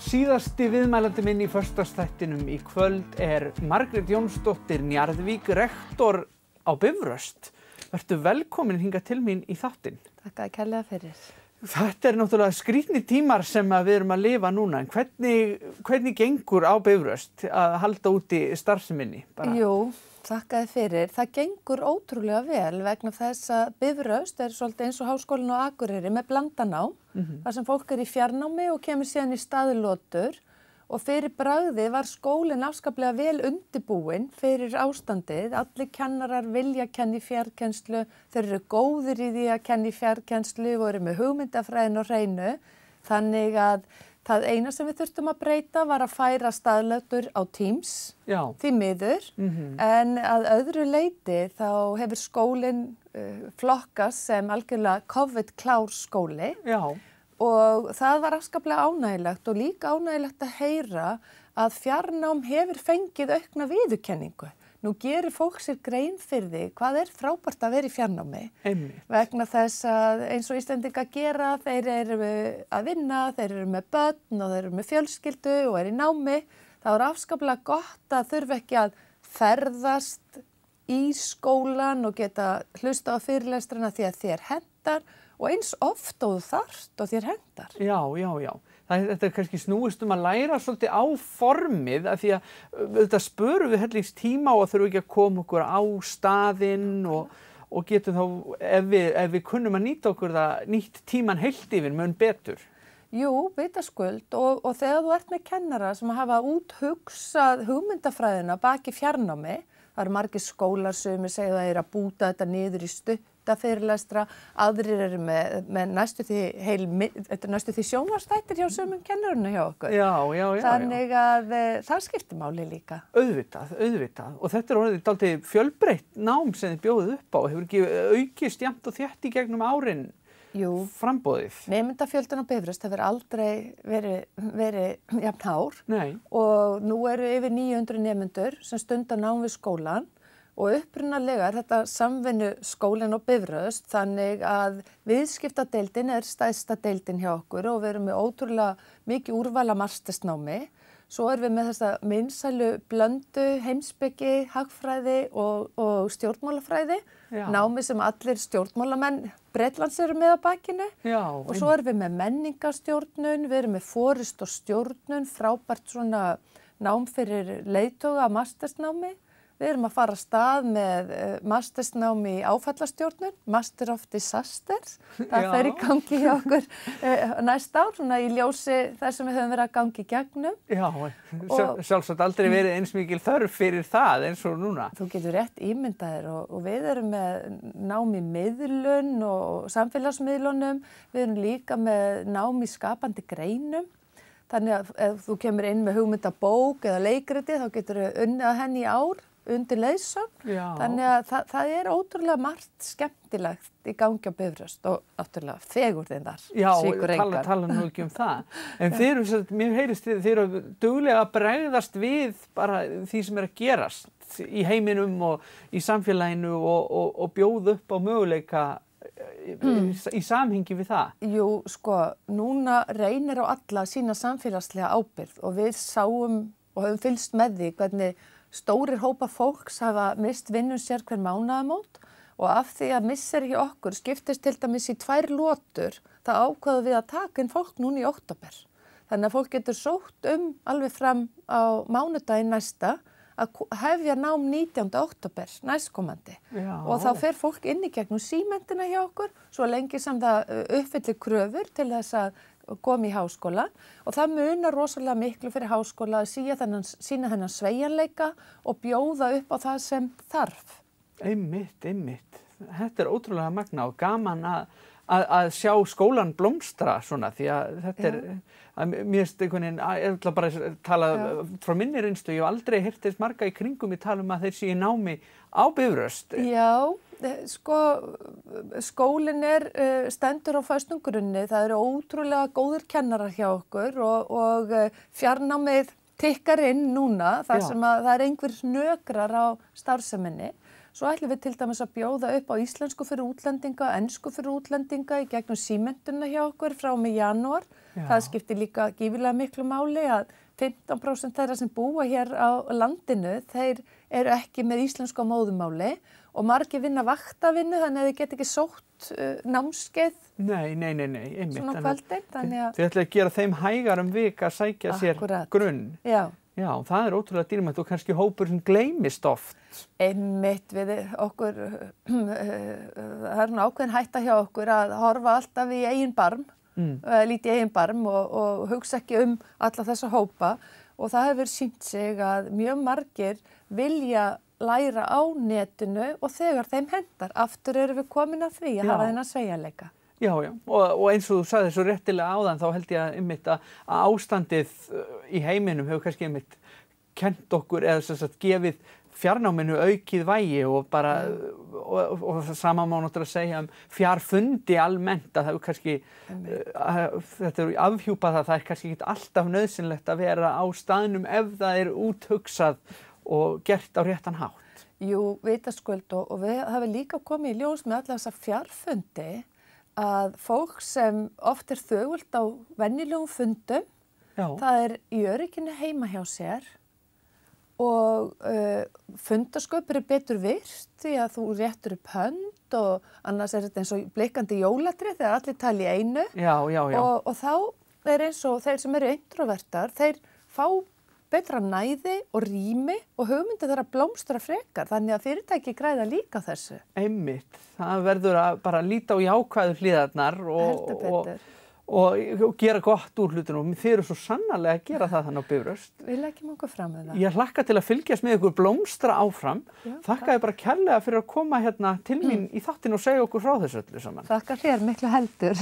Síðasti viðmælandi minn í föstudagsþættinum í kvöld Margrét Jónsdóttir Njarðvík, rektor á Bifröst. Vertu velkomin hingað til mín í þáttinn. Þakka kærlega fyrir. Þetta náttúrulega skrýtnir tímar sem við erum að lifa núna, en hvernig gengur á Bifröst að halda úti starfseminni? Jú, þakkaði fyrir. Það gengur ótrúlega vel vegna þess að Bifröst svolítið eins og Háskólinn á Akureyri með blandanám, þar sem fólk í fjarnámi og kemur síðan í staðlotur. Og fyrir bragði var skólinn afskaplega vel undirbúinn fyrir ástandið. Allir kennarar vilja kenna í fjarkennslu, þeir eru góðir í því að kenna í fjarkennslu og eru með hugmyndafræðin og hreinu. Þannig að það eina sem við þurftum að breyta var að færa staðlötur á Teams, því miður. En að öðru leyti þá hefur skólinn flokkast sem algjörlega COVID-klár skóli. Já. Og það var afskaplega ánægilegt og líka ánægilegt að heyra að fjarnám hefur fengið aukna viðurkenningu. Nú gerir fólk sér grein fyrir því hvað frábært að vera í fjarnámi. Vegna þess að eins og Íslendingar gera, þeir eru að vinna, þeir eru með börn og þeir eru með fjölskyldu og í námi. Það afskaplega gott að þurfa ekki að ferðast í skólan og geta hlusta á fyrirlestrana því að þér hentar. Og eins oft og þú þarft og þér hentar. Já. Þetta kannski snúist að læra svolítið á formið, af því að þetta spörum við hellings tíma og þurfum ekki að koma okkur á staðinn og getum þá, ef við kunnum að nýta okkur það, nýtt tíman heilt yfir mun betur. Jú, vitaskuld og þegar þú ert með kennara sem hafa úthugsað hugmyndafræðina baki fjarnámi, það eru margir skólar sem segja að að búta þetta niður í fyrirlestra, aðrir eru með næstu því sjónvarpsþættir hjá sumum kennurunum hjá okkur. Já. Þannig að það skiptir máli líka. Auðvitað. Og þetta orðið dálítið fjölbreytt nám sem þið bjóðið upp á. Hefur ekki aukist jafnt og þétt í gegnum árin framboðið? Nemendafjöldin á Bifröst hefur aldrei verið jafn hár. Nei. Og nú eru yfir 900 nemendur sem stunda nám við skólann. Og upprunalega þetta samvinnu skólinn á Bifröst, þannig að viðskiptadeildin stærsta deildin hjá okkur og við erum með ótrúlega mikið úrval af mastersnámi. Svo erum við með þessa vinsælu blöndu, heimspeki, hagfræði og stjórnmálafræði. Námi sem allir stjórnmálamenn Bretlands eru með á bakinu. Og svo erum við með menningarstjórnun, við erum með forist og stjórnun, frábært svona nám fyrir leiðtoga af mastersnámi. Við erum að fara af stað með mastersnámi í áfallastjórnun, Master of Disasters. Það fer í gangi hjá okkur næsta ár, svona í ljósi þess sem við höfum verið að gangi í gegnum. Já, sjálfsagt aldrei verið eins mikil þörf fyrir það eins og núna. Þú getur rétt ímyndaðir og við erum með nám í miðlun og samfélagsmiðlunum. Við erum líka með nám í skapandi greinum. Þannig að ef þú kemur inn með hugmyndabók eða leikriti þá getur þú unnið að henni í ár undir leiðsögn. Þannig að það ótrúlega margt skemmtilegt í gangi á Bifröst og náttúrulega fegurðin þar. Já, tala nú ekki það. En mér heyrist þið eru duglega að bregðast við bara því sem að gerast í heiminum og í samfélaginu og bjóða upp á möguleika í samhengi við það? Jú, sko, núna reynir á alla að sýna samfélagslega ábyrgð og við sáum og höfum fylgst með því hvernig stórir hópar fólks hafa mist vinnun sér hver mánaðamót og af því að missir ekki okkur skiptist til dæmis í 2 lotur, þá ákváðum við að taka inn fólk núna í október. Þannig að fólk getur sótt alveg fram á mánudaginn næsta að hefja nám 19. október næstkomandi. Og þá fer fólk inn í gegnum símentina hjá okkur, svo lengi sem það uppfyllir kröfur til þess að koma í háskóla og það munar rosalega miklu fyrir háskóla að sýna þennan sveigjanleika og bjóða upp á það sem þarf. Einmitt. Þetta ótrúlega magna og gaman að sjá skólan blómstra svona því að þetta mér finnst einhvern veginn, ég ætla bara að tala frá minni reynslu, ég hef aldrei heyrt þess marga í kringum í tala að þeir séu í námi á Bifröst. Já, sko, skólinn stendur á föstum grunni, það eru ótrúlega góðir kennarar hjá okkur og fjarnámið tikkar inn núna þar sem að það einhver hnökrar á starfseminni. Svo ætlum við til dæmis að bjóða upp á íslensku fyrir útlendinga, ensku fyrir útlendinga í gegnum símentuna hjá okkur frá og með janúar. Það skiptir líka gífurlega miklu máli að 15% þeirra sem búa hér á landinu, þeir eru ekki með íslensku á móðumáli og margir vinna vaktavinnu þannig að þeir get ekki sótt námskeið. Nei, einmitt. Svona kvöldin, þannig að... Þið ætlaði að gera þeim hægar vik að sækja sér grunn. Já, það er ótrúlega dýrmætt og kannski hópur sem gleymist oft. Einmitt við okkur, það er ákveðin hætta hjá okkur að horfa alltaf í eigin barm, lítið eigin barm og hugsa ekki alla þessa hópa og það hefur sýnt sig að mjög margir vilja læra á netinu og þegar þeim hendar. Aftur erum við komin að því að hafa þennan sveigjanleika. Já, og eins og þú sagði svo réttilega áðan þá held ég einmitt að ástandið í heiminum hefur kannski einmitt kennt okkur eða sem sagt gefið fjarnáminu aukið vægi og bara og sama má náttúrulega segja fjarfundi almennt að það hefur kannski þetta er afhjúpað að það er kannski ekki alltaf nauðsynlegt að vera á staðnum ef það er úthugsað og gert á réttan hátt. Jú, vitaskuld og við hafa líka komið í ljós með alla þessa fjarfundi að fólk sem oft er þögult á venjulegum fundum, það er í örygginu heima hjá sér og fundarsköpur er betur virt því að þú réttur upp hönd og annars er þetta eins og blikkandi jóladrið þegar allir tala í einu. Og þá er eins og þeir sem eru introvertar, þeir fá betra næði og rými og hugmyndi þeirra blómstra frekar, þannig að fyrirtæki græða líka þessu. Einmitt, það verður að bara líta á jákvæðu hliðarnar og gera gott úr hlutunum. Þið eru svo sannarlega að gera það þannig á Bifröst. Við leggjum okkur fram með það. Ég hlakka til að fylgjast með ykkur blómstra áfram. Þakka þér bara kærlega fyrir að koma hérna til mín í þáttinn og segja okkur frá þessu öllu saman. Þakka þér miklu heldur.